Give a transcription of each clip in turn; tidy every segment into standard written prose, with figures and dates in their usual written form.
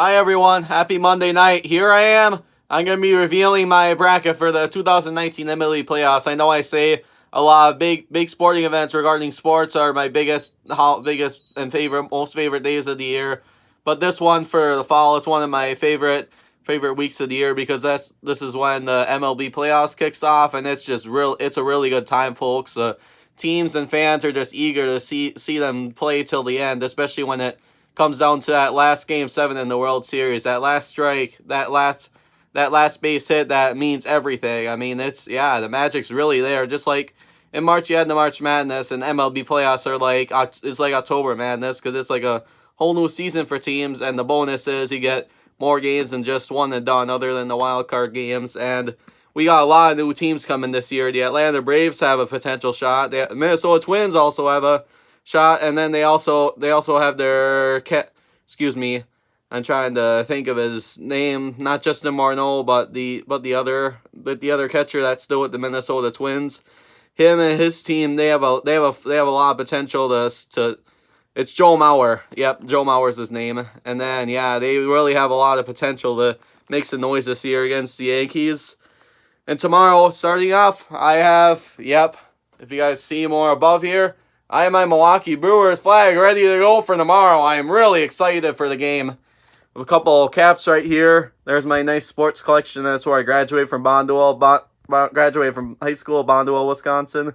Hi everyone, happy Monday night. Here I am. I'm going to be revealing my bracket for the 2019 MLB Playoffs. I know I say a lot of big sporting events regarding sports are my biggest and most favorite days of the year. But this one for the fall, it's one of my favorite weeks of the year because this is when the MLB Playoffs kicks off, and it's a really good time, folks. Teams and fans are just eager to see them play till the end, especially when it comes down to that last game 7 in the World Series, that last strike, that last base hit that means everything. I mean, the magic's really there. Just like in March you had the March Madness, and MLB playoffs it's like October Madness because it's like a whole new season for teams, and the bonus is you get more games than just one and done, other than the wild card games. And we got a lot of new teams coming this year. The Atlanta Braves have a potential shot. The Minnesota Twins also have a shot, and then they also have their excuse me, I'm trying to think of his name, not Justin Morneau, but the other catcher that's still with the Minnesota Twins. Him and his team, they have a lot of potential to it's Joe Mauer. Yep, Joe Mauer's his name. And then they really have a lot of potential to make some noise this year against the Yankees. And tomorrow, starting off, I have, if you guys see more above here, I have my Milwaukee Brewers flag ready to go for tomorrow. I am really excited for the game. A couple of caps right here. There's my nice sports collection. That's where I graduated from graduated from high school, Bondwell, Wisconsin.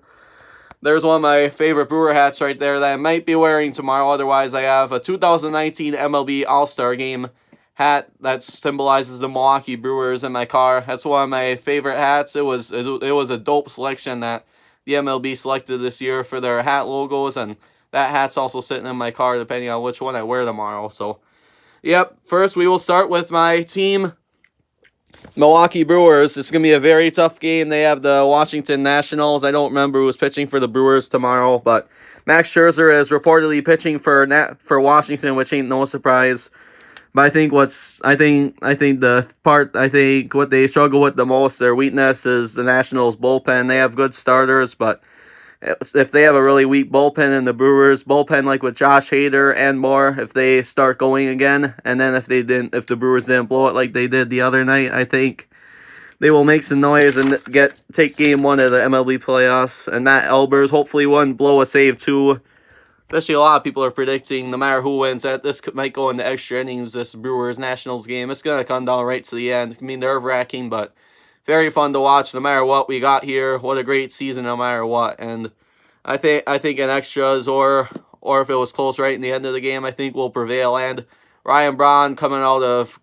There's one of my favorite Brewer hats right there that I might be wearing tomorrow. Otherwise, I have a 2019 MLB All-Star Game hat that symbolizes the Milwaukee Brewers in my car. That's one of my favorite hats. It was a dope selection that the MLB selected this year for their hat logos, and that hat's also sitting in my car depending on which one I wear tomorrow. So, first we will start with my team, Milwaukee Brewers. It's going to be a very tough game. They have the Washington Nationals. I don't remember who's pitching for the Brewers tomorrow, but Max Scherzer is reportedly pitching for Washington, which ain't no surprise. But I think what they struggle with the most, their weakness, is the Nationals bullpen. They have good starters, but if they have a really weak bullpen, in the Brewers bullpen, like with Josh Hader and more, if they start going again, and then if the Brewers didn't blow it like they did the other night, I think they will make some noise and take game 1 of the MLB playoffs. And Matt Albers hopefully won't blow a save too. Especially a lot of people are predicting, no matter who wins, that this might go into extra innings, this Brewers-Nationals game. It's going to come down right to the end. I mean, nerve-wracking, but very fun to watch no matter what we got here. What a great season no matter what. And I think in extras or if it was close right in the end of the game, I think will prevail. And Ryan Braun coming out of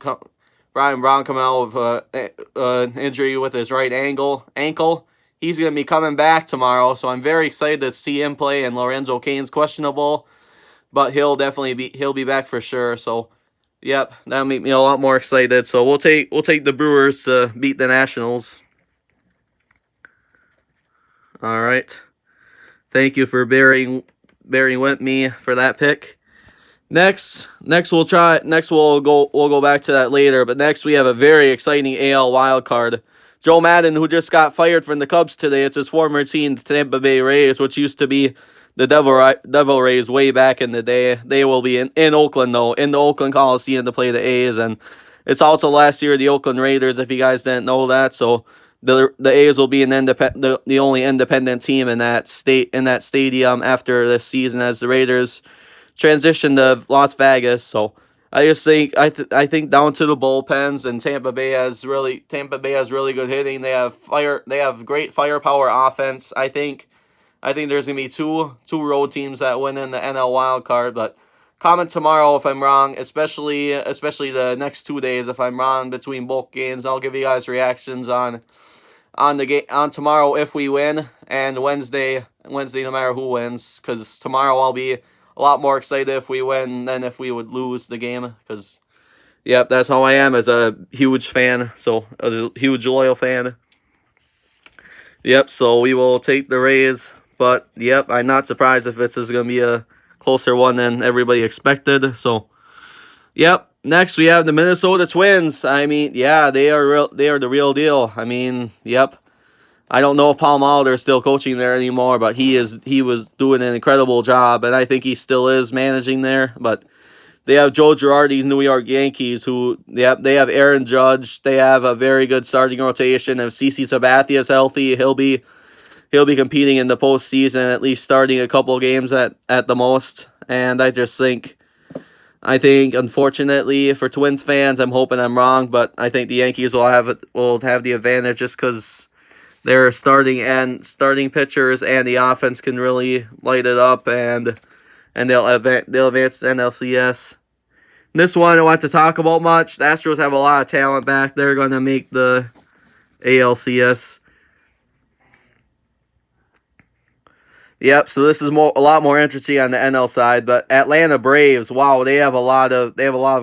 an injury with his right ankle. He's going to be coming back tomorrow, so I'm very excited to see him play. And Lorenzo Cain's questionable, but he'll be back for sure. So, that'll make me a lot more excited. So we'll take the Brewers to beat the Nationals. All right. Thank you for bearing with me for that pick. Next we'll go back to that later. But next we have a very exciting AL wild card. Joe Madden, who just got fired from the Cubs today, it's his former team, the Tampa Bay Rays, which used to be the Devil Rays way back in the day. They will be in Oakland, though, in the Oakland Coliseum to play the A's. And it's also last year the Oakland Raiders, if you guys didn't know that. So the A's will be the only independent team in that stadium after this season, as the Raiders transition to Las Vegas. So I just think I think down to the bullpens, and Tampa Bay has really good hitting. They have great firepower offense. I think there's gonna be two road teams that win in the NL wild card. But comment tomorrow if I'm wrong, especially the next 2 days if I'm wrong between both games. I'll give you guys reactions on tomorrow if we win, and Wednesday no matter who wins, because tomorrow I'll be a lot more excited if we win than if we would lose the game, because that's how I am as a huge fan, so a huge loyal fan. So we will take the Rays, but I'm not surprised if this is going to be a closer one than everybody expected. So next we have the Minnesota Twins. I mean, they are the real deal. I mean, I don't know if Paul Molitor is still coaching there anymore, but he was doing an incredible job, and I think he still is managing there. But they have Joe Girardi's New York Yankees, who they have Aaron Judge. They have a very good starting rotation. If CC Sabathia is healthy, he'll be competing in the postseason, at least starting a couple games at the most. And I think unfortunately for Twins fans, I'm hoping I'm wrong, but I think the Yankees will have the advantage just because their starting pitchers and the offense can really light it up, and they'll advance to NLCS. This one I don't want to talk about much. The Astros have a lot of talent back. They're going to make the ALCS. Yep, so this is a lot more interesting on the NL side, but Atlanta Braves, wow, they have a lot of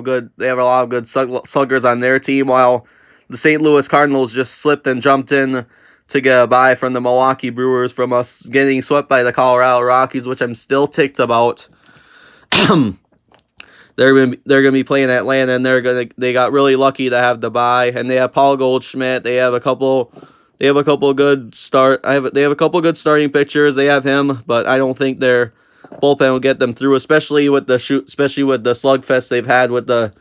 good sluggers on their team, while the St. Louis Cardinals just slipped and jumped in to get a bye from the Milwaukee Brewers, from us getting swept by the Colorado Rockies, which I'm still ticked about. They're gonna be playing Atlanta, and they got really lucky to have the bye, and they have Paul Goldschmidt. They have a couple good starting pitchers. They have him, but I don't think their bullpen will get them through, especially with the slugfest they've had with the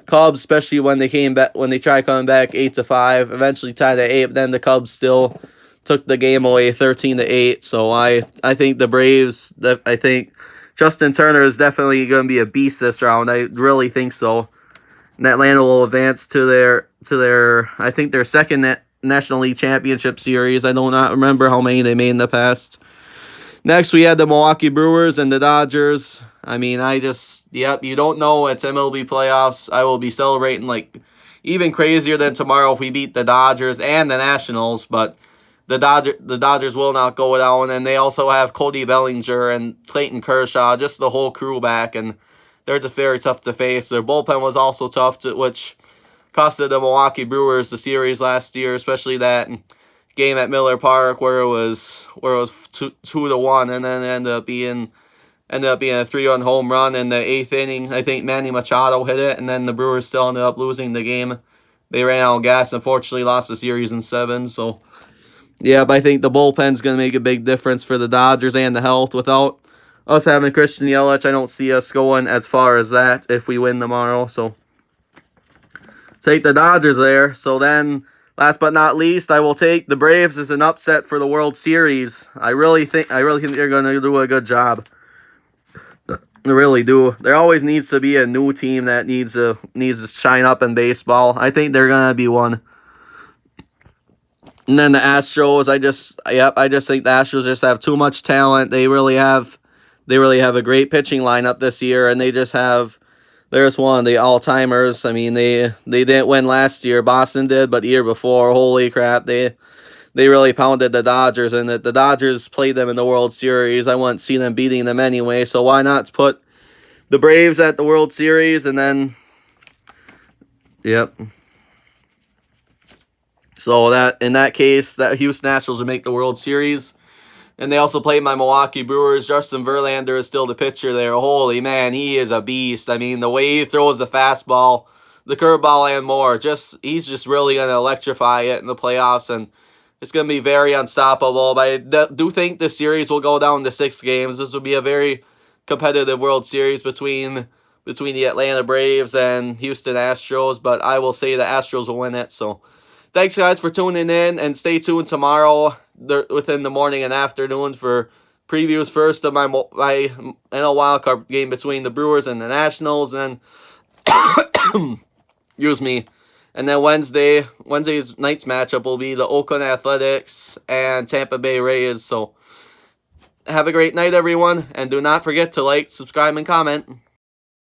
Cubs, especially when they tried coming back 8-5, eventually tied at 8, but then the Cubs still took the game away 13-8. So I think the Braves, I think Justin Turner is definitely going to be a beast this round. I really think so. And Atlanta will advance to their I think their second National League Championship Series. I do not remember how many they made in the past. Next, we had the Milwaukee Brewers and the Dodgers. I mean, you don't know. It's MLB Playoffs. I will be celebrating like even crazier than tomorrow if we beat the Dodgers and the Nationals, but the Dodgers will not go down, and they also have Cody Bellinger and Clayton Kershaw, just the whole crew back, and they're very tough to face. Their bullpen was also tough, which costed the Milwaukee Brewers the series last year, especially that game at Miller Park where it was 2-1, and then ended up being a 3-run home run in the 8th inning. I think Manny Machado hit it, and then the Brewers still ended up losing the game. They ran out of gas, unfortunately lost the series in 7. So yeah, but I think the bullpen's going to make a big difference for the Dodgers and the health. Without us having Christian Yelich, I don't see us going as far as that if we win tomorrow. So take the Dodgers there. So then, last but not least, I will take the Braves as an upset for the World Series. I really think they're going to do a good job. I really do. There always needs to be a new team that needs to shine up in baseball. I think they're going to be one. And then the Astros, I just think the Astros just have too much talent. They really have a great pitching lineup this year, and they're just one of the all-timers. I mean, they didn't win last year. Boston did, but the year before, holy crap, they really pounded the Dodgers, and the Dodgers played them in the World Series. I wouldn't see them beating them anyway, so why not put the Braves at the World Series, and then, yep. So that in that case, that Houston Astros would make the World Series. And they also played my Milwaukee Brewers. Justin Verlander is still the pitcher there. Holy man, he is a beast. I mean, the way he throws the fastball, the curveball, and more, he's just really going to electrify it in the playoffs, and it's going to be very unstoppable. But I do think the series will go down to 6 games. This will be a very competitive World Series between the Atlanta Braves and Houston Astros, but I will say the Astros will win it. So thanks, guys, for tuning in, and stay tuned tomorrow within the morning and afternoon for previews first of my NL wildcard game between the Brewers and the Nationals, and excuse me. And then Wednesday's night's matchup will be the Oakland Athletics and Tampa Bay Rays. So have a great night, everyone, and do not forget to like, subscribe, and comment.